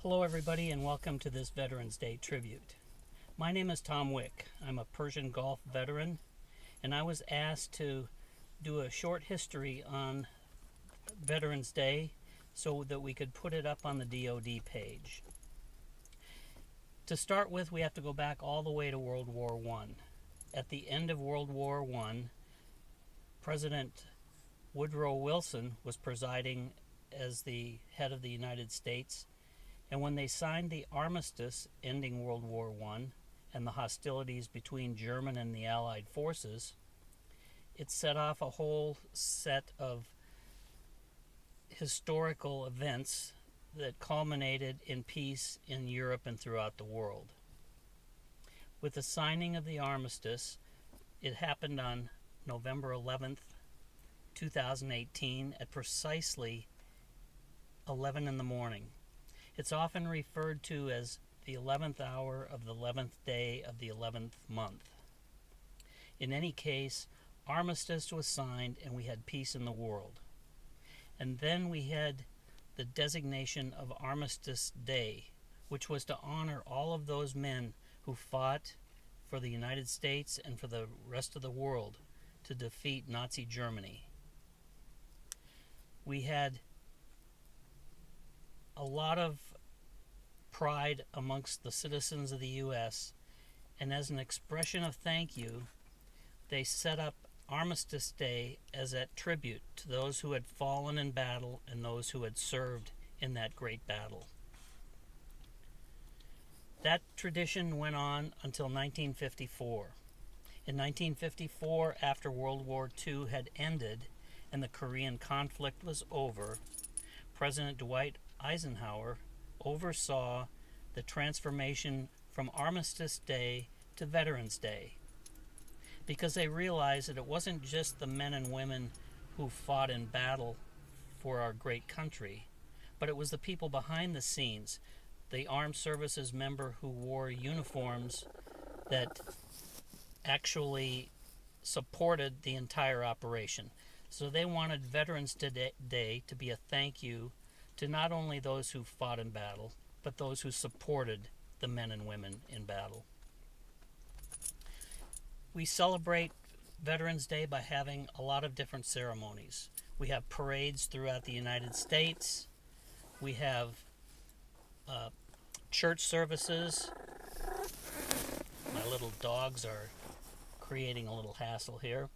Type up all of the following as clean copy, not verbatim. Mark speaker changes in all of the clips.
Speaker 1: Hello everybody and welcome to this Veterans Day tribute. My name is Tom Wick. I'm a Persian Gulf veteran and I was asked to do a short history on Veterans Day so that we could put it up on the DoD page. To start with, we have to go back all the way to World War I. At the end of World War I, President Woodrow Wilson was presiding as the head of the United States. And when they signed the Armistice ending World War I and the hostilities between German and the Allied forces, it set off a whole set of historical events that culminated in peace in Europe and throughout the world. With the signing of the Armistice, it happened on November 11th, 2018 at precisely 11 in the morning. It's often referred to as the 11th hour of the 11th day of the 11th month. In any case, Armistice was signed and we had peace in the world. And then we had the designation of Armistice Day, which was to honor all of those men who fought for the United States and for the rest of the world to defeat Nazi Germany. We had a lot of pride amongst the citizens of the U.S., and as an expression of thank you, they set up Armistice Day as a tribute to those who had fallen in battle and those who had served in that great battle. That tradition went on until 1954. In 1954, after World War II had ended and the Korean conflict was over, President Dwight Eisenhower oversaw the transformation from Armistice Day to Veterans Day, because they realized that it wasn't just the men and women who fought in battle for our great country, but it was the people behind the scenes, the armed services member who wore uniforms that actually supported the entire operation. So they wanted Veterans Day to be a thank you to not only those who fought in battle, but those who supported the men and women in battle. We celebrate Veterans Day by having a lot of different ceremonies. We have parades throughout the United States. We have church services. My little dogs are creating a little hassle here.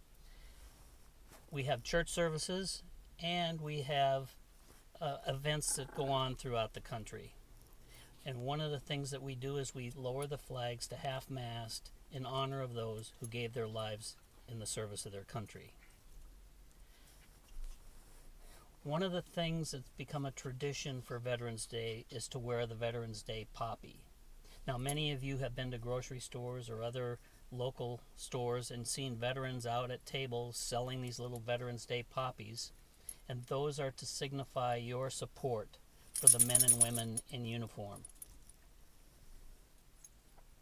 Speaker 1: We have church services, and we have events that go on throughout the country. And one of the things that we do is we lower the flags to half-mast in honor of those who gave their lives in the service of their country. One of the things that's become a tradition for Veterans Day is to wear the Veterans Day poppy. Now, many of you have been to grocery stores or other local stores and seen veterans out at tables selling these little Veterans Day poppies, and those are to signify your support for the men and women in uniform.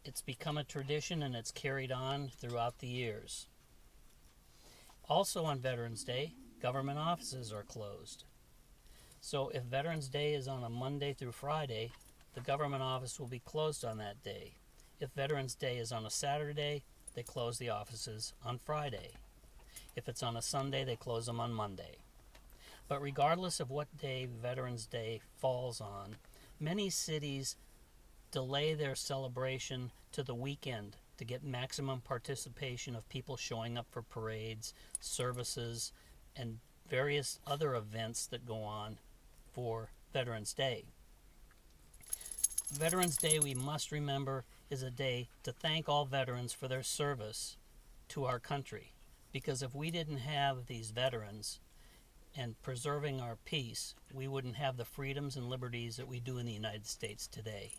Speaker 1: It's become a tradition and it's carried on throughout the years. Also on Veterans Day, government offices are closed. So if Veterans Day is on a Monday through Friday, the government office will be closed on that day. If Veterans Day is on a Saturday, they close the offices on Friday. If it's on a Sunday, they close them on Monday. But regardless of what day Veterans Day falls on, many cities delay their celebration to the weekend to get maximum participation of people showing up for parades, services, and various other events that go on for Veterans Day. Veterans Day, we must remember, is a day to thank all veterans for their service to our country. Because if we didn't have these veterans and preserving our peace, we wouldn't have the freedoms and liberties that we do in the United States today.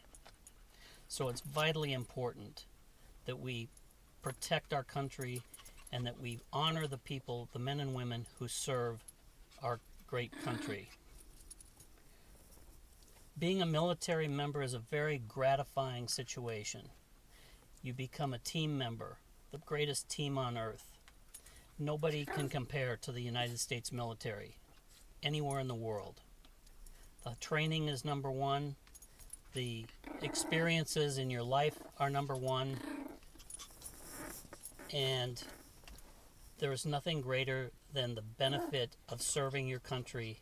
Speaker 1: So it's vitally important that we protect our country and that we honor the people, the men and women who serve our great country. Being a military member is a very gratifying situation. You become a team member, the greatest team on earth. Nobody can compare to the United States military anywhere in the world. The training is number one. The experiences in your life are number one, and there is nothing greater than the benefit of serving your country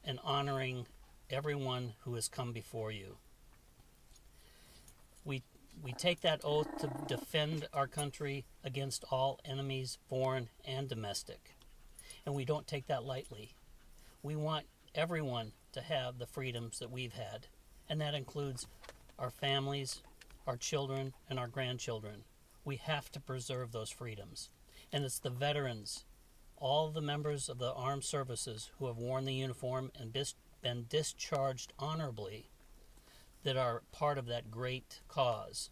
Speaker 1: and honoring everyone who has come before you. We take that oath to defend our country against all enemies, foreign and domestic. And we don't take that lightly. We want everyone to have the freedoms that we've had, and that includes our families, our children, and our grandchildren. We have to preserve those freedoms. And it's the veterans, all the members of the armed services who have worn the uniform and been discharged honorably, that are part of that great cause.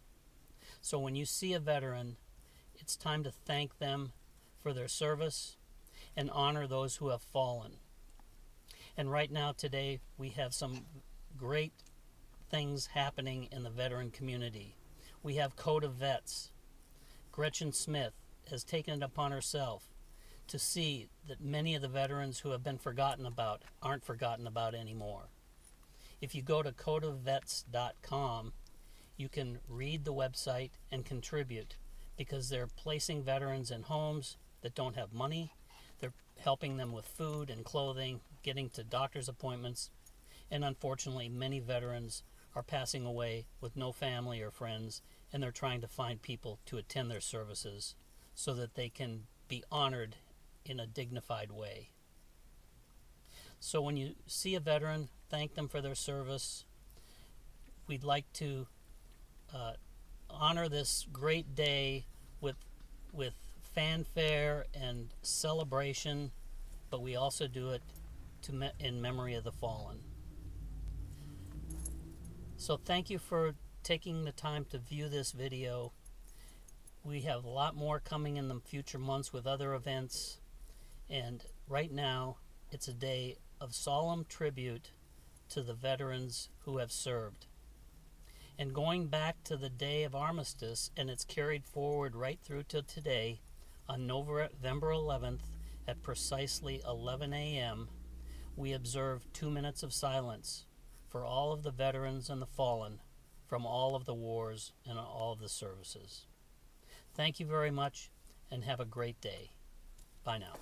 Speaker 1: So when you see a veteran, it's time to thank them for their service and honor those who have fallen. And right now, today, we have some great things happening in the veteran community. We have Code of Vets. Gretchen Smith has taken it upon herself to see that many of the veterans who have been forgotten about aren't forgotten about anymore. If you go to codeofvets.com, you can read the website and contribute, because they're placing veterans in homes that don't have money. They're helping them with food and clothing, getting to doctor's appointments, and unfortunately many veterans are passing away with no family or friends, and they're trying to find people to attend their services so that they can be honored in a dignified way. So when you see a veteran, thank them for their service. We'd like to honor this great day with fanfare and celebration, but we also do it in memory of the fallen. So thank you for taking the time to view this video. We have a lot more coming in the future months with other events, and right now it's a day of solemn tribute to the veterans who have served. And going back to the day of Armistice, and it's carried forward right through to today, on November 11th at precisely 11 a.m., we observe 2 minutes of silence for all of the veterans and the fallen from all of the wars and all of the services. Thank you very much, and have a great day. Bye now.